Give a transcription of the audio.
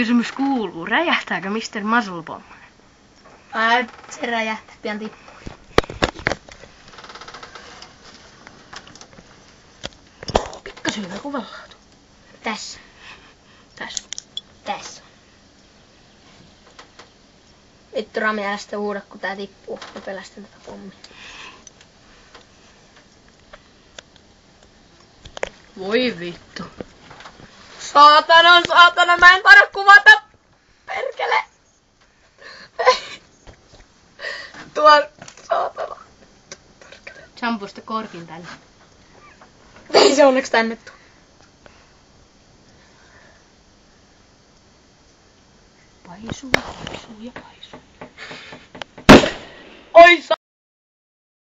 Kysymys kuuluu, räjähtääkö Mr. Muzzlebomb? Se räjähtää, pian tippuu. Pikkasen hyvä kuvanlaatu. Tässä. Tässä. Vittu Rami, älä sitä huuda, kun tää tippuu. Mä pelästän tätä pommia. Voi vittu. Saatana, mä en taida kuvata. Perkele. Tuon, saatana. Perkele. Champu sitä korkin tänne. Ei se onneksi tänne tuu. Paisuu ja paisuu. Oi